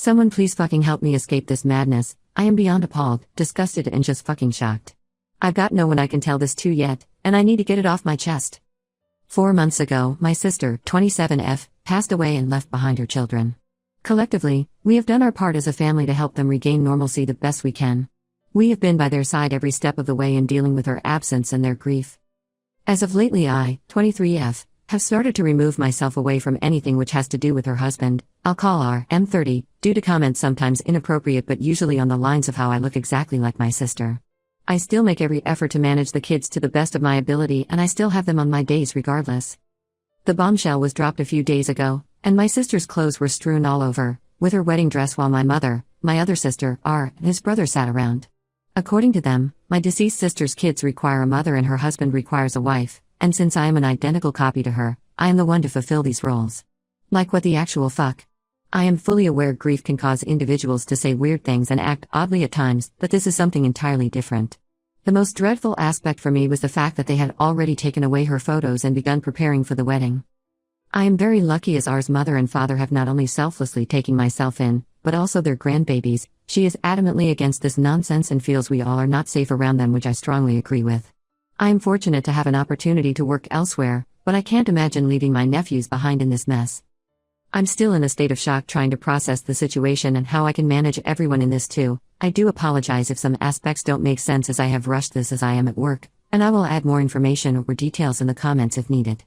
Someone please fucking help me escape this madness. I am beyond appalled, disgusted and just fucking shocked. I've got no one I can tell this to yet, and I need to get it off my chest. 4 months ago, my sister, 27F, passed away and left behind her children. Collectively, we have done our part as a family to help them regain normalcy the best we can. We have been by their side every step of the way in dealing with her absence and their grief. As of lately I, 23F, have started to remove myself away from anything which has to do with her husband, I'll call R, M30, due to comments sometimes inappropriate but usually on the lines of how I look exactly like my sister. I still make every effort to manage the kids to the best of my ability and I still have them on my days regardless. The bombshell was dropped a few days ago, and my sister's clothes were strewn all over, with her wedding dress while my mother, my other sister, R, and his brother sat around. According to them, my deceased sister's kids require a mother and her husband requires a wife, and since I am an identical copy to her, I am the one to fulfill these roles. Like what the actual fuck? I am fully aware grief can cause individuals to say weird things and act oddly at times, but this is something entirely different. The most dreadful aspect for me was the fact that they had already taken away her photos and begun preparing for the wedding. I am very lucky as R's mother and father have not only selflessly taken myself in, but also their grandbabies. She is adamantly against this nonsense and feels we all are not safe around them, which I strongly agree with. I am fortunate to have an opportunity to work elsewhere, but I can't imagine leaving my nephews behind in this mess. I'm still in a state of shock trying to process the situation and how I can manage everyone in this too. I do apologize if some aspects don't make sense as I have rushed this as I am at work, and I will add more information or details in the comments if needed.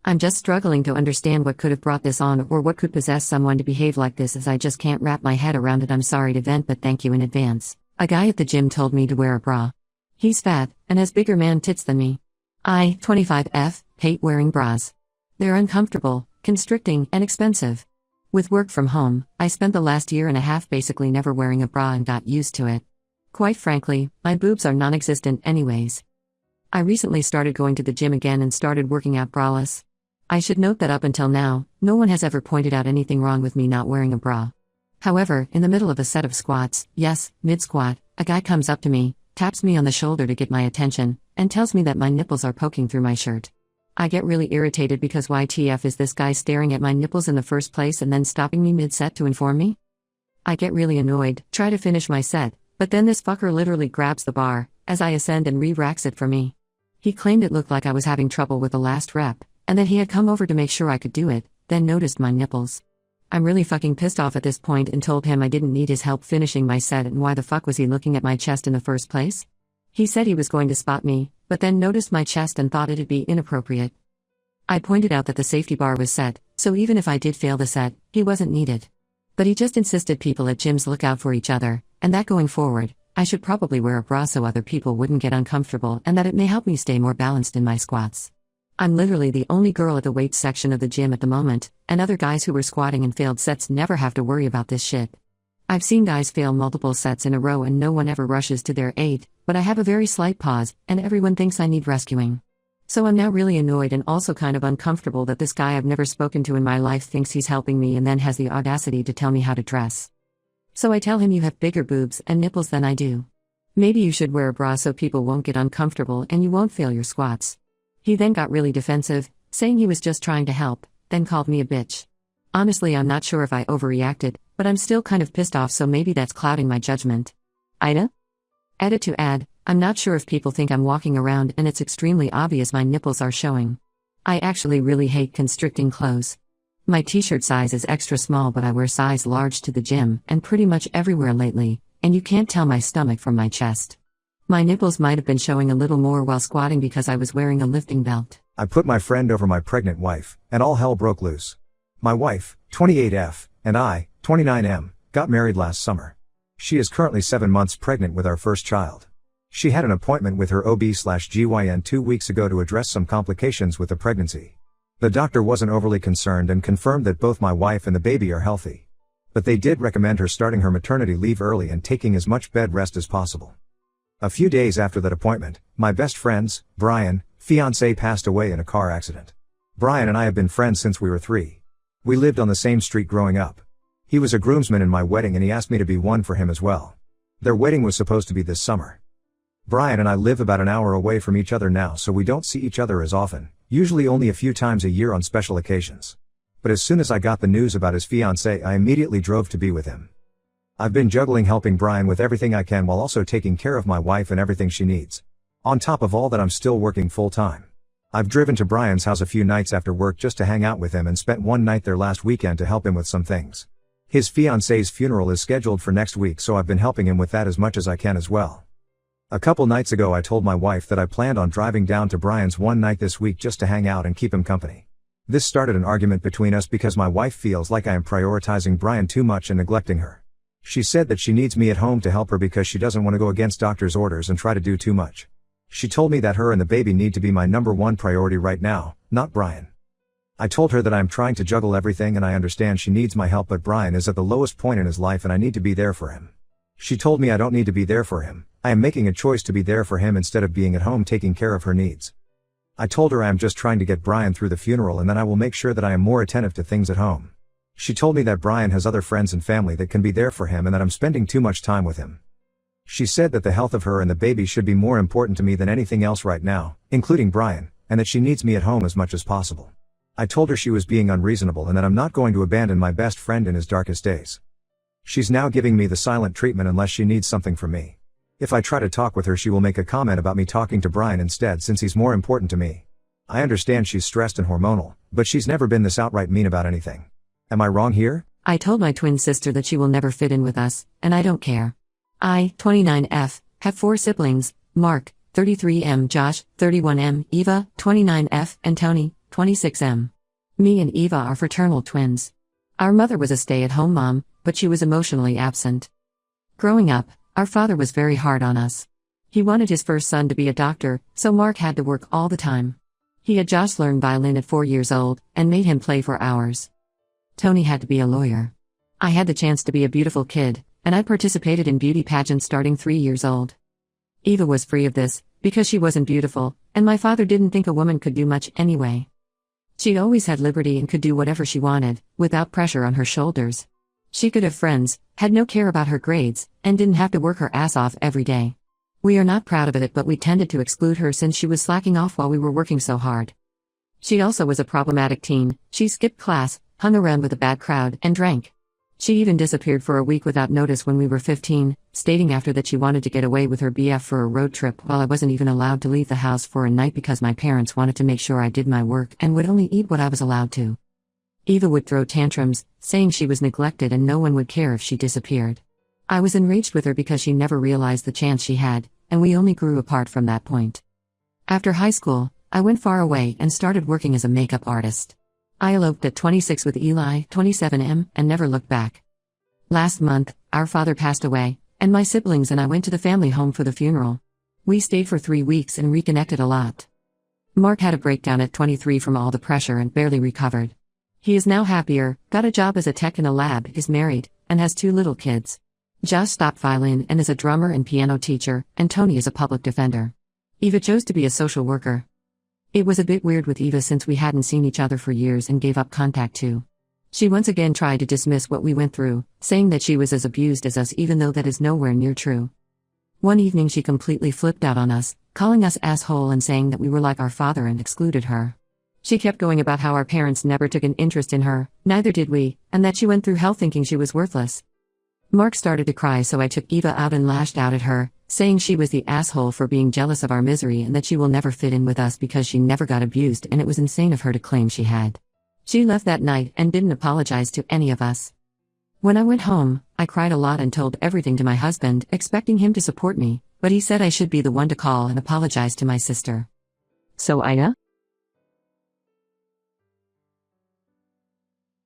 I'm just struggling to understand what could have brought this on or what could possess someone to behave like this as I just can't wrap my head around it. I'm sorry to vent but thank you in advance. A guy at the gym told me to wear a bra. He's fat, and has bigger man tits than me. I, 25F, hate wearing bras. They're uncomfortable, constricting, and expensive. With work from home, I spent the last year and a half basically never wearing a bra and got used to it. Quite frankly, my boobs are non-existent anyways. I recently started going to the gym again and started working out braless. I should note that up until now, no one has ever pointed out anything wrong with me not wearing a bra. However, in the middle of a set of squats, yes, mid-squat, a guy comes up to me, taps me on the shoulder to get my attention, and tells me that my nipples are poking through my shirt. I get really irritated because YTF is this guy staring at my nipples in the first place and then stopping me mid-set to inform me? I get really annoyed, try to finish my set, but then this fucker literally grabs the bar, as I ascend and re-racks it for me. He claimed it looked like I was having trouble with the last rep, and that he had come over to make sure I could do it, then noticed my nipples. I'm really fucking pissed off at this point and told him I didn't need his help finishing my set and why the fuck was he looking at my chest in the first place? He said he was going to spot me, but then noticed my chest and thought it'd be inappropriate. I pointed out that the safety bar was set, so even if I did fail the set, he wasn't needed. But he just insisted people at gyms look out for each other, and that going forward, I should probably wear a bra so other people wouldn't get uncomfortable and that it may help me stay more balanced in my squats. I'm literally the only girl at the weights section of the gym at the moment, and other guys who were squatting and failed sets never have to worry about this shit. I've seen guys fail multiple sets in a row and no one ever rushes to their aid, but I have a very slight pause, and everyone thinks I need rescuing. So I'm now really annoyed and also kind of uncomfortable that this guy I've never spoken to in my life thinks he's helping me and then has the audacity to tell me how to dress. So I tell him you have bigger boobs and nipples than I do. Maybe you should wear a bra so people won't get uncomfortable and you won't fail your squats. He then got really defensive, saying he was just trying to help, then called me a bitch. Honestly, I'm not sure if I overreacted, but I'm still kind of pissed off, so maybe that's clouding my judgment. Ida? Edit to add, I'm not sure if people think I'm walking around and it's extremely obvious my nipples are showing. I actually really hate constricting clothes. My t-shirt size is extra small, but I wear size large to the gym and pretty much everywhere lately, and you can't tell my stomach from my chest. My nipples might have been showing a little more while squatting because I was wearing a lifting belt. I put my friend over my pregnant wife, and all hell broke loose. My wife, 28F, and I, 29M, got married last summer. She is currently 7 months pregnant with our first child. She had an appointment with her OB/GYN 2 weeks ago to address some complications with the pregnancy. The doctor wasn't overly concerned and confirmed that both my wife and the baby are healthy. But they did recommend her starting her maternity leave early and taking as much bed rest as possible. A few days after that appointment, my best friend's, Brian, fiancé passed away in a car accident. Brian and I have been friends since we were 3. We lived on the same street growing up. He was a groomsman in my wedding and he asked me to be one for him as well. Their wedding was supposed to be this summer. Brian and I live about an hour away from each other now, so we don't see each other as often, usually only a few times a year on special occasions. But as soon as I got the news about his fiancée, I immediately drove to be with him. I've been juggling helping Brian with everything I can while also taking care of my wife and everything she needs. On top of all that, I'm still working full time. I've driven to Brian's house a few nights after work just to hang out with him and spent one night there last weekend to help him with some things. His fiancée's funeral is scheduled for next week, so I've been helping him with that as much as I can as well. A couple nights ago I told my wife that I planned on driving down to Brian's one night this week just to hang out and keep him company. This started an argument between us because my wife feels like I am prioritizing Brian too much and neglecting her. She said that she needs me at home to help her because she doesn't want to go against doctor's orders and try to do too much. She told me that her and the baby need to be my number one priority right now, not Brian. I told her that I am trying to juggle everything and I understand she needs my help, but Brian is at the lowest point in his life and I need to be there for him. She told me I don't need to be there for him. I am making a choice to be there for him instead of being at home taking care of her needs. I told her I am just trying to get Brian through the funeral and then I will make sure that I am more attentive to things at home. She told me that Brian has other friends and family that can be there for him and that I'm spending too much time with him. She said that the health of her and the baby should be more important to me than anything else right now, including Brian, and that she needs me at home as much as possible. I told her she was being unreasonable and that I'm not going to abandon my best friend in his darkest days. She's now giving me the silent treatment unless she needs something from me. If I try to talk with her, she will make a comment about me talking to Brian instead since he's more important to me. I understand she's stressed and hormonal, but she's never been this outright mean about anything. Am I wrong here? I told my twin sister that she will never fit in with us, and I don't care. I, 29F, have 4 siblings: Mark, 33M, Josh, 31M, Eva, 29F, and Tony, 26M. Me and Eva are fraternal twins. Our mother was a stay-at-home mom, but she was emotionally absent. Growing up, our father was very hard on us. He wanted his first son to be a doctor, so Mark had to work all the time. He had Josh learn violin at 4 years old, and made him play for hours. Tony had to be a lawyer. I had the chance to be a beautiful kid, and I participated in beauty pageants starting 3 years old. Eva was free of this, because she wasn't beautiful, and my father didn't think a woman could do much anyway. She always had liberty and could do whatever she wanted, without pressure on her shoulders. She could have friends, had no care about her grades, and didn't have to work her ass off every day. We are not proud of it, but we tended to exclude her since she was slacking off while we were working so hard. She also was a problematic teen. She skipped class, hung around with a bad crowd, and drank. She even disappeared for a week without notice when we were 15, stating after that she wanted to get away with her BF for a road trip while I wasn't even allowed to leave the house for a night because my parents wanted to make sure I did my work and would only eat what I was allowed to. Eva would throw tantrums, saying she was neglected and no one would care if she disappeared. I was enraged with her because she never realized the chance she had, and we only grew apart from that point. After high school, I went far away and started working as a makeup artist. I eloped at 26 with Eli, 27M, and never looked back. Last month, our father passed away, and my siblings and I went to the family home for the funeral. We stayed for 3 weeks and reconnected a lot. Mark had a breakdown at 23 from all the pressure and barely recovered. He is now happier, got a job as a tech in a lab, is married, and has 2 little kids. Josh stopped violin and is a drummer and piano teacher, and Tony is a public defender. Eva chose to be a social worker. It was a bit weird with Eva since we hadn't seen each other for years and gave up contact too. She once again tried to dismiss what we went through, saying that she was as abused as us, even though that is nowhere near true. One evening she completely flipped out on us, calling us asshole and saying that we were like our father and excluded her. She kept going about how our parents never took an interest in her, neither did we, and that she went through hell thinking she was worthless. Mark started to cry, so I took Eva out and lashed out at her, saying she was the asshole for being jealous of our misery and that she will never fit in with us because she never got abused, and it was insane of her to claim she had. She left that night and didn't apologize to any of us. When I went home, I cried a lot and told everything to my husband, expecting him to support me, but he said I should be the one to call and apologize to my sister. So Ida?